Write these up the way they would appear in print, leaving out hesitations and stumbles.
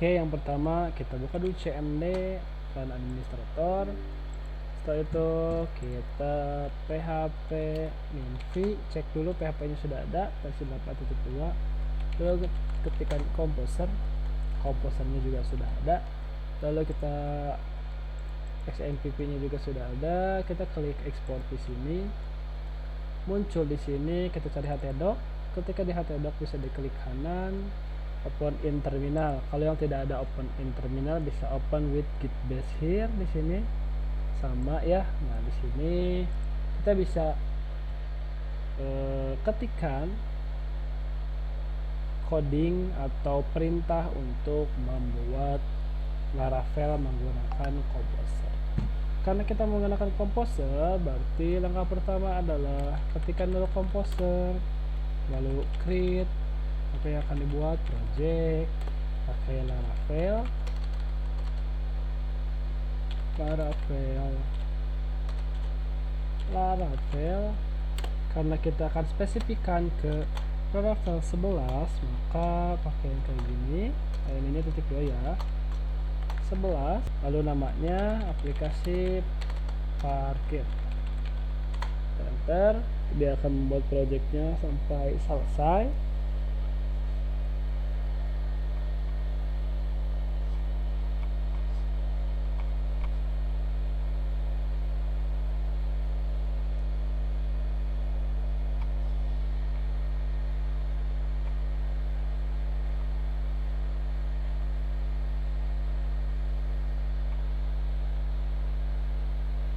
Oke, yang pertama kita buka dulu CMD dan administrator. Setelah itu kita PHP minv, cek dulu PHP nya sudah ada versi 8.2. Lalu ketikkan komposernya juga sudah ada. Lalu kita XMPP nya juga sudah ada. Kita klik export di sini. Muncul di sini, kita cari htdoc. Ketika di htdoc bisa diklik kanan, open in terminal. Kalau yang tidak ada open in terminal bisa open with git bash here di sini. Sama ya. Nah, di sini kita bisa ketikkan coding atau perintah untuk membuat Laravel menggunakan Composer. Karena kita menggunakan Composer, berarti langkah pertama adalah ketikkan dulu Composer, lalu create, apa yang akan dibuat, project, pakai Laravel. Karena kita akan spesifikkan ke Laravel 11, maka pakai yang kayak gini. Ini titik 2 ya, 11, lalu namanya aplikasi parkir. Enter, dia akan membuat projectnya sampai selesai.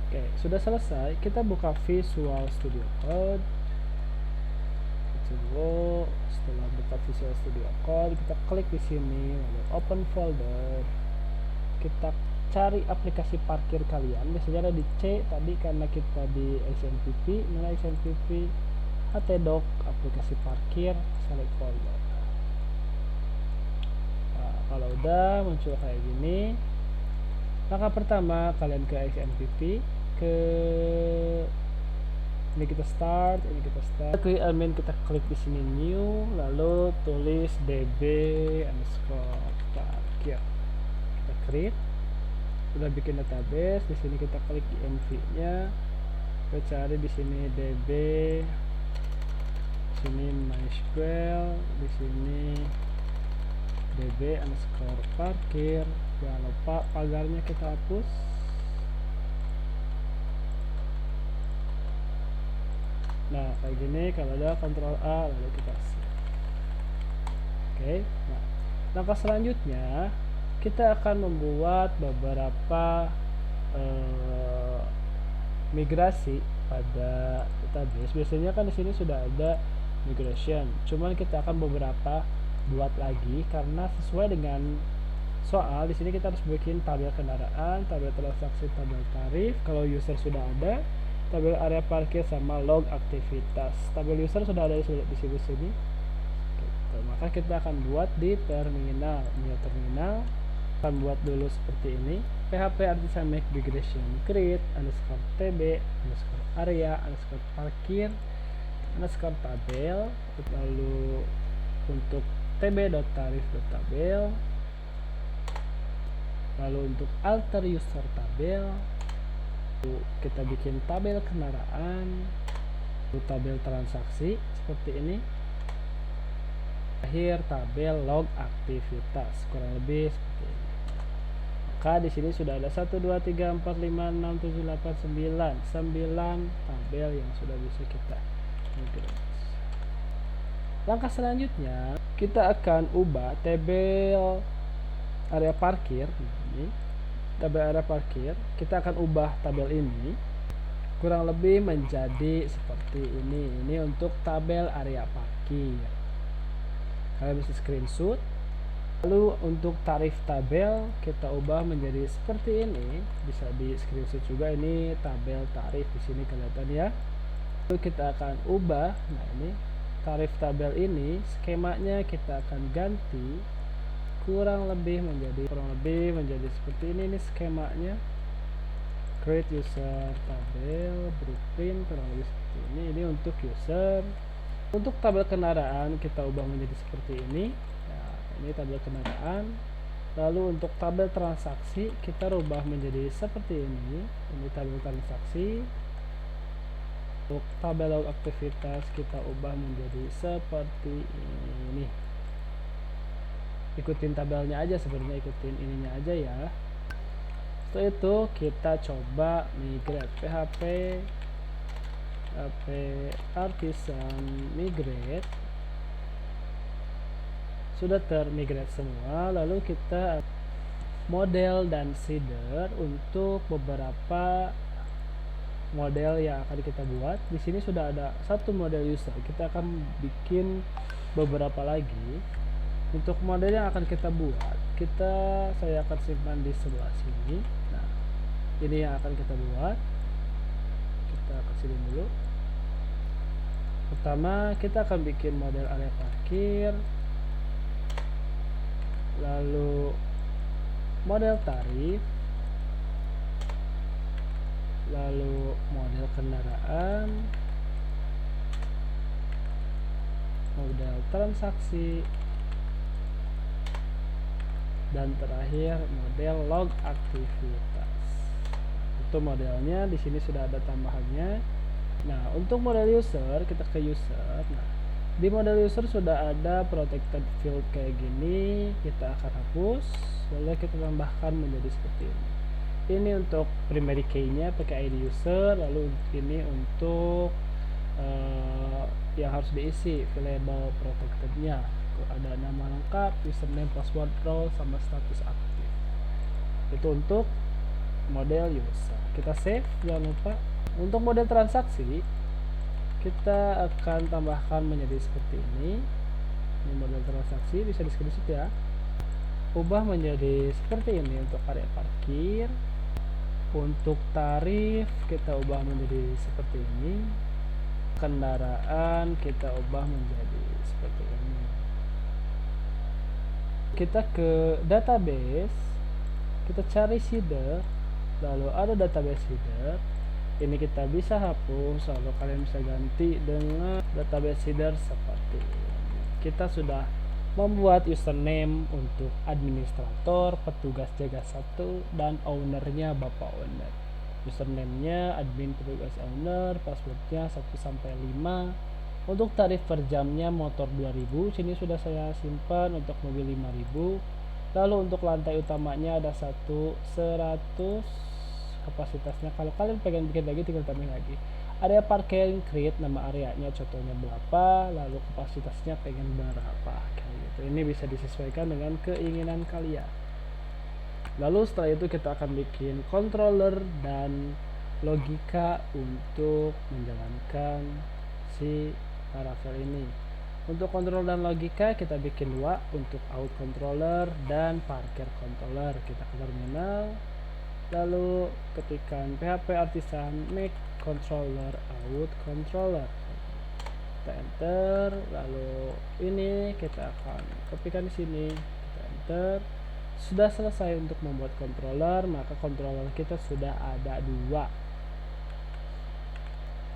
Oke, sudah selesai. Kita buka Visual Studio Code. Setelah buka Visual Studio Code, kita klik di sini, lalu open folder. Kita cari aplikasi parkir kalian. Biasanya ada di C tadi karena kita di XMPP. Nilai XMPP htdoc aplikasi parkir, select folder. Nah, kalau udah muncul kayak gini, langkah pertama kalian ke XMPP, ini kita start. Klik admin, kita klik di sini new, lalu tulis db_parkir. Kita create, sudah bikin database. Di sini kita klik env-nya, kita cari di sini db, di sini MySQL, di sini db_parkir. Jangan lupa pagarnya kita hapus. Nah, kayak gini. Kalau ada Ctrl A, lalu kita save. Oke. Nah, langkah selanjutnya kita akan membuat beberapa migrasi pada database. Biasanya kan di sini sudah ada migration, cuman kita akan beberapa buat lagi karena sesuai dengan soal. Di sini kita harus bikin tabel kendaraan, tabel transaksi, tabel tarif. Kalau user sudah ada, tabel area parkir sama log aktivitas. Tabel user sudah ada di sini. Gitu. Maka kita akan buat di terminal. New terminal akan buat dulu seperti ini. PHP artisan make migration create _tb area parkir _tabel. Lalu untuk tb.tarif.tabel, lalu untuk alter user tabel, kita bikin tabel kendaraan, tabel transaksi seperti ini, akhir tabel log aktivitas, kurang lebih seperti ini. Maka di sini sudah ada 1 2 3 4 5 6 7 8 9 tabel yang sudah bisa kita migrasi. Langkah selanjutnya kita akan ubah tabel area parkir ini. Tabel area parkir, kita akan ubah tabel ini kurang lebih menjadi seperti ini. Ini untuk tabel area parkir. Kalian bisa screenshot. Lalu untuk tarif tabel kita ubah menjadi seperti ini. Bisa di screenshot juga, ini tabel tarif di sini kelihatan ya. Lalu kita akan ubah, nah ini tarif tabel ini skemanya kita akan ganti kurang lebih menjadi seperti ini skemanya. Create user tabel, blueprint kurang lebih seperti ini. Ini untuk user. Untuk tabel kendaraan kita ubah menjadi seperti ini. Nah, ini tabel kendaraan. Lalu untuk tabel transaksi kita rubah menjadi seperti ini tabel transaksi. Untuk tabel log aktivitas kita ubah menjadi seperti ini. Ikutin tabelnya aja, sebenarnya ikutin ininya aja ya. Setelah itu kita coba migrate PHP Artisan migrate. Sudah termigrate semua. Lalu kita model dan seeder untuk beberapa model yang akan kita buat. Di sini sudah ada satu model user. Kita akan bikin beberapa lagi. Untuk model yang akan kita buat, saya akan simpan di sebelah sini. Nah, ini yang akan kita buat. Kita kecilin dulu. Pertama, kita akan bikin model area parkir, lalu model tarif, lalu model kendaraan, model transaksi, dan terakhir model log aktivitas. Itu modelnya, di sini sudah ada tambahannya. Nah, untuk model user, kita ke user. Nah, di model user sudah ada protected field kayak gini, kita akan hapus, lalu kita tambahkan menjadi seperti ini. Ini untuk primary key-nya pakai ID user, lalu ini untuk yang harus diisi variable protected-nya. Ada nama lengkap, username, password, role, sama status aktif. Itu untuk model user. Kita save, jangan lupa. Untuk model transaksi kita akan tambahkan menjadi seperti ini. Ini model transaksi, bisa di screenshot ya. Ubah menjadi seperti ini untuk area parkir. Untuk tarif kita ubah menjadi seperti ini. Kendaraan kita ubah menjadi seperti ini. Kita ke database, kita cari seeder, lalu ada database seeder. Ini kita bisa hapus, lalu kalian bisa ganti dengan database seeder seperti ini. Kita sudah membuat username untuk administrator, petugas jaga 1, dan ownernya bapak owner. Username-nya admin petugas owner, passwordnya 1-5. Untuk tarif per jamnya motor 2000, sini sudah saya simpan. Untuk mobil 5000. Lalu untuk lantai utamanya ada 100 kapasitasnya. Kalau kalian pengen bikin lagi tinggal tambahin lagi. Area parking, create nama areanya, contohnya berapa, lalu kapasitasnya pengen berapa kayak gitu. Ini bisa disesuaikan dengan keinginan kalian. Lalu setelah itu kita akan bikin controller dan logika untuk menjalankan si Laravel ini. Untuk kontrol dan logika kita bikin dua, untuk out controller dan parkir controller. Kita ke terminal, lalu ketikkan PHP Artisan make controller out controller. Kita enter, lalu ini kita akan kopikan di sini, kita enter. Sudah selesai untuk membuat controller, maka controller kita sudah ada 2.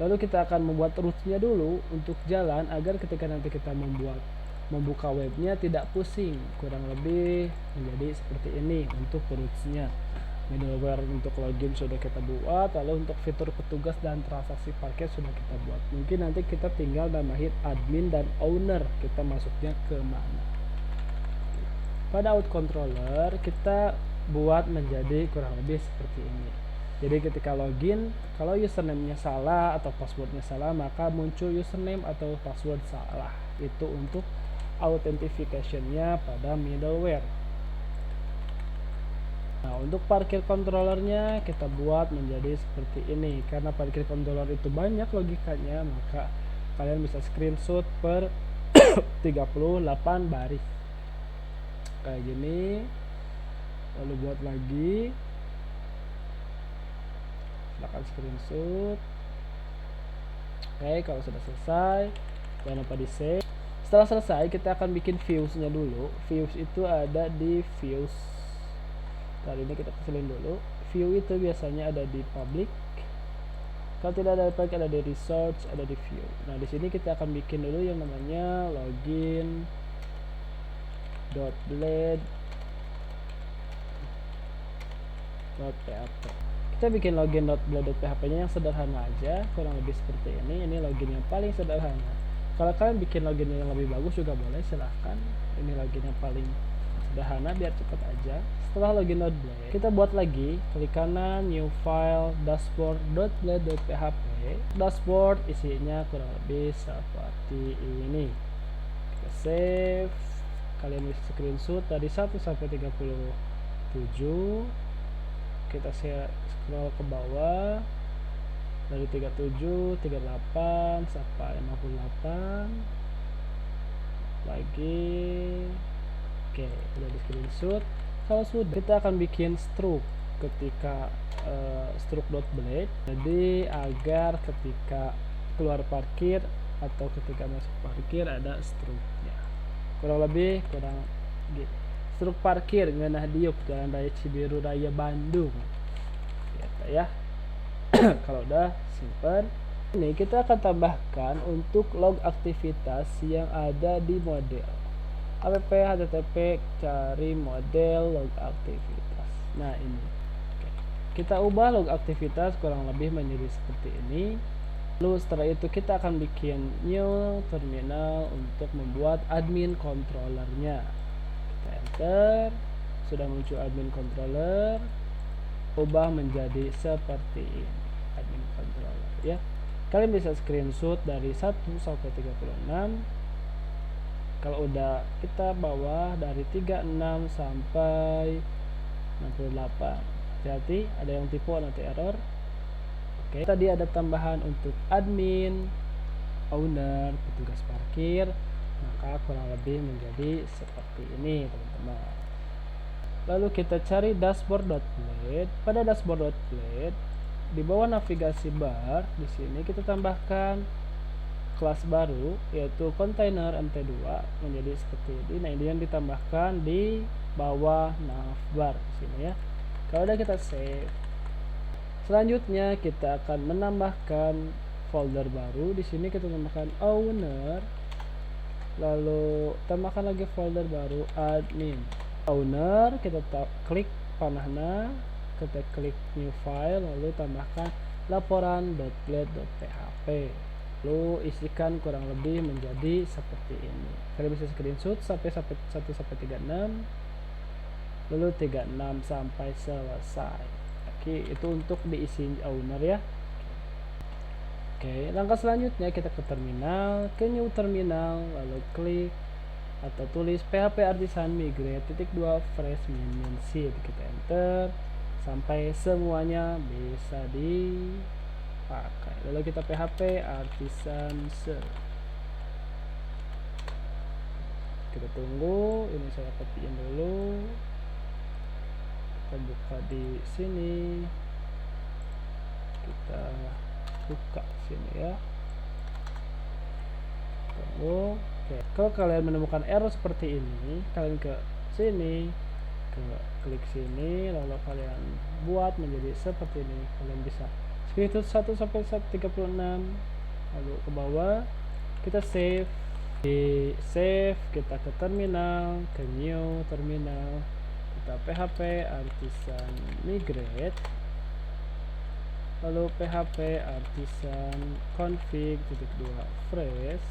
Lalu kita akan membuat rootnya dulu untuk jalan, agar ketika nanti kita membuka webnya tidak pusing. Kurang lebih menjadi seperti ini untuk rootsnya. Middleware untuk login sudah kita buat, lalu untuk fitur petugas dan transaksi parkir sudah kita buat. Mungkin nanti kita tinggal nambahin admin dan owner, kita masuknya ke mana. Pada out controller kita buat menjadi kurang lebih seperti ini. Jadi ketika login, kalau username-nya salah atau password-nya salah, maka muncul username atau password salah. Itu untuk authentication-nya pada middleware. Nah, untuk parkir controller-nya kita buat menjadi seperti ini. Karena parkir controller itu banyak logikanya, maka kalian bisa screenshot per 38 baris. Kayak gini. Lalu buat lagi. Silahkan screenshot. Oke, kalau sudah selesai jangan lupa di save. Setelah selesai kita akan bikin views-nya dulu. Views itu ada di views. Kali ini kita kecilin dulu. View itu biasanya ada di public. Kalau tidak ada public, ada di research, ada di view. Nah, di sini kita akan bikin dulu yang namanya login.blade .php. Kita bikin login .blade.php nya yang sederhana aja, kurang lebih seperti ini. Ini login yang paling sederhana. Kalau kalian bikin login yang lebih bagus juga boleh, silahkan. Ini login yang paling sederhana biar cepat aja. Setelah login .blade, kita buat lagi, klik kanan, new file, dashboard.blade.php. Dashboard isinya kurang lebih seperti ini. Kita save. Kalian bisa screenshot dari 1 sampai 37. Kita scroll ke bawah dari 37, 38 sampai 58 lagi. Oke, udah di screenshot. Kalau sudah, kita akan bikin struct ketika struct.blade, jadi agar ketika keluar parkir atau ketika masuk parkir ada struknya. Kurang lebih gitu. Struk parkir ngeunah diuk Jalan Raya Cibiru Raya Bandung gitu ya. Kalau udah simpen, ini kita akan tambahkan untuk log aktivitas yang ada di model app http cari model log aktivitas. Nah ini kita ubah log aktivitas kurang lebih menjadi seperti ini. Lalu setelah itu kita akan bikin new terminal untuk membuat admin controllernya. Kita enter, sudah muncul admin controller, ubah menjadi seperti ini admin controller ya. Kalian bisa screenshot dari 1 sampai 36. Kalau udah, kita bawa dari 36 sampai 68. Hati-hati, ada yang tipu nanti error. Oke, tadi ada tambahan untuk admin, owner, petugas parkir, maka kurang lebih menjadi seperti ini teman-teman. Lalu kita cari dashboard.blade. Pada dashboard.blade, di bawah navigasi bar, di sini kita tambahkan kelas baru yaitu container mt2 menjadi seperti ini. Nah, ini yang ditambahkan di bawah navbar di sini ya. Kalau udah kita save, selanjutnya kita akan menambahkan folder baru. Di sini kita tambahkan owner, lalu tambahkan lagi folder baru admin. Owner kita klik panahnya, kita klik new file, lalu tambahkan laporan.blade.php. Lalu isikan kurang lebih menjadi seperti ini. Kalian bisa screenshot sampai 1 sampai 36, lalu 36 sampai selesai. Oke, itu untuk diisi owner ya. Oke, langkah selanjutnya kita ke terminal, ke new terminal, lalu klik atau tulis php artisan migrate .2 fresh min seed. Kita enter sampai semuanya bisa dipakai. Lalu kita php artisan seed. Kita tunggu, ini saya copyin dulu. Kita buka di sini. Kita buka sini ya. Tunggu. Oke, kalau kalian menemukan error seperti ini, kalian ke sini, klik sini, lalu kalian buat menjadi seperti ini. Kalian bisa screenshot 1 sampai 36, lalu ke bawah kita save. Di save kita ke terminal, ke new terminal, kita php artisan migrate, lalu php artisan config .2 fresh,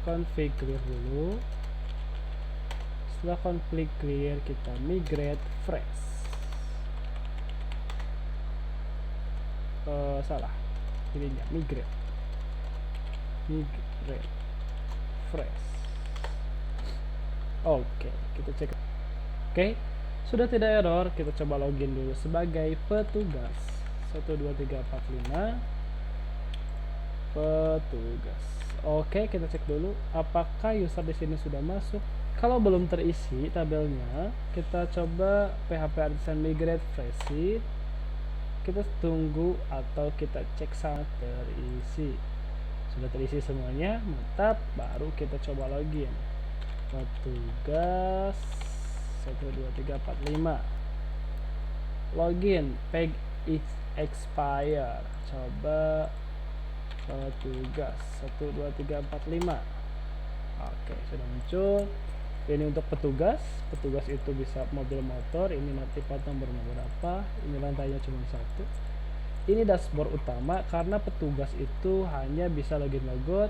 config clear dulu. Setelah config clear, kita migrate fresh. Salah, ininya migrate fresh. Oke, kita cek. Oke, sudah tidak error. Kita coba login dulu sebagai petugas 12345 petugas. Oke, kita cek dulu apakah user di sini sudah masuk. Kalau belum terisi tabelnya, kita coba php artisan migrate fresh. Kita tunggu atau kita cek saat terisi. Sudah terisi semuanya, mantap. Baru kita coba login. Petugas 12345. Login, page is expire. Coba petugas 12345. Oke, sudah muncul. Ini untuk petugas itu bisa mobil motor, ini nanti plat nomor berapa, ini lantainya cuma satu. Ini dashboard utama karena petugas itu hanya bisa login logout,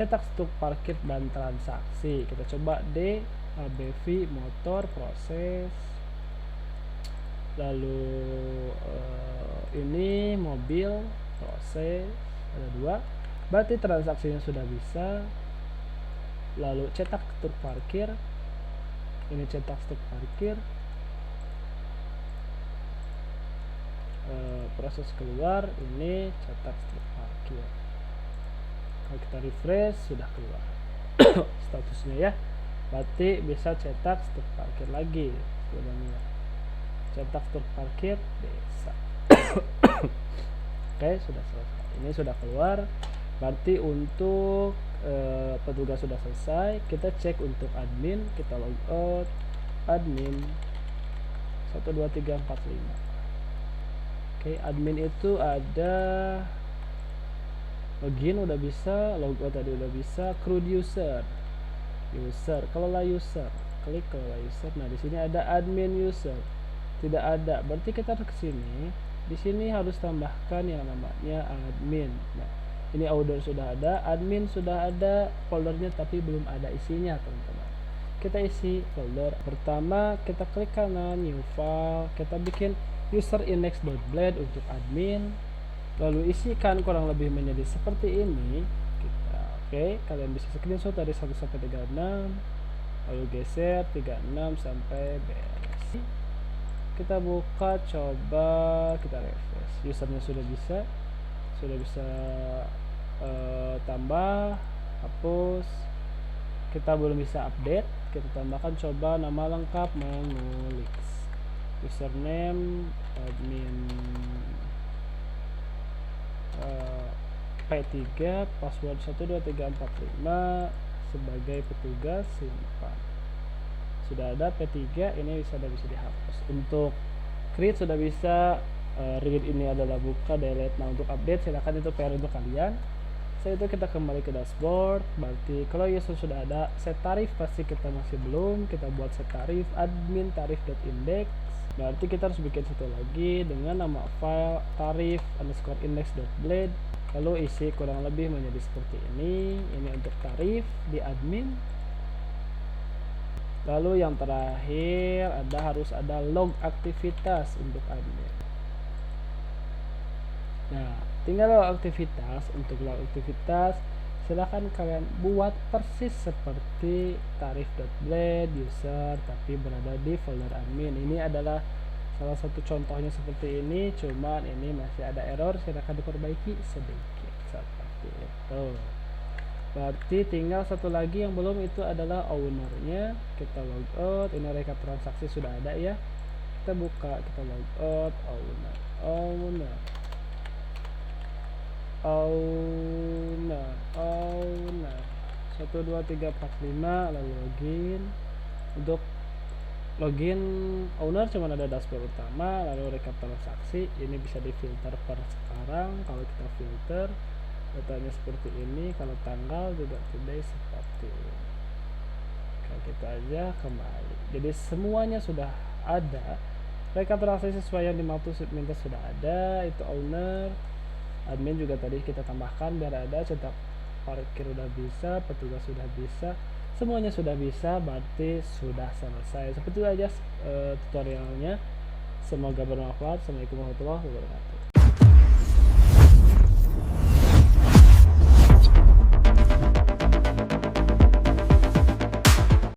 cetak stuk parkir dan transaksi. Kita coba D, ABV motor proses, lalu ini mobil proses, ada 2, berarti transaksinya sudah bisa. Lalu cetak stuk parkir, ini cetak stuk parkir, proses keluar, ini cetak stuk parkir. Kalau kita refresh sudah keluar statusnya ya, berarti bisa cetak stuk parkir lagi sebenarnya. Cetak stuk parkir bisa. Oke, sudah selesai. Ini sudah keluar, berarti untuk petugas sudah selesai. Kita cek untuk admin, kita logout admin 1 2 3 4 5. Oke, admin itu ada login udah bisa, logout tadi udah bisa, create user. Kelola user, klik kelola user. Nah, di sini ada admin user. Tidak ada, berarti kita harus ke sini. Di sini harus tambahkan yang namanya admin. Nah, ini order sudah ada, admin sudah ada, foldernya tapi belum ada isinya, teman-teman. Kita isi folder pertama, kita klik kanan new file, kita bikin user index.blade untuk admin, lalu isikan kurang lebih menjadi seperti ini. Oke, kalian bisa screenshot dari 1 sampai 36, lalu geser 36 sampai beres. Kita buka, coba kita refresh. Usernya sudah bisa tambah, hapus. Kita belum bisa update, kita tambahkan coba nama lengkap Mangulix, username admin P3, password 12345 sebagai petugas simpan. Sudah ada P3, ini sudah bisa dihapus. Untuk create sudah bisa, read ini adalah buka, delete. Nah, untuk update silakan, itu PR untuk kalian. Setelah itu kita kembali ke dashboard. Berarti kalau user sudah ada, set tarif pasti kita masih belum. Kita buat set tarif admin tarif.index. Berarti kita harus bikin satu lagi dengan nama file tarif underscore index.blade, lalu isi kurang lebih menjadi seperti ini. Ini untuk tarif di admin. Lalu yang terakhir harus ada log aktivitas untuk admin. Nah, tinggal log aktivitas. Untuk log aktivitas silahkan kalian buat persis seperti tarif.blade user tapi berada di folder admin. Ini adalah salah satu contohnya seperti ini, cuman ini masih ada error, silahkan diperbaiki sedikit seperti itu. Berarti tinggal satu lagi yang belum, itu adalah ownernya. Kita logout, ini rekap transaksi sudah ada ya, kita buka, kita logout owner 1 2 3 4 5, lalu login. Untuk login owner cuma ada dashboard utama, lalu rekap transaksi. Ini bisa difilter per sekarang. Kalau kita filter datanya seperti ini, kalau tanggal juga today seperti ini. Kalau kita aja kembali, jadi semuanya sudah ada. Rekap transaksi sesuai yang minta sudah ada. Itu owner, admin juga tadi kita tambahkan biar ada. Cetak parkir udah bisa, petugas sudah bisa, semuanya sudah bisa, berarti sudah selesai. Seperti itu aja tutorialnya. Semoga bermanfaat. Assalamualaikum warahmatullahi wabarakatuh.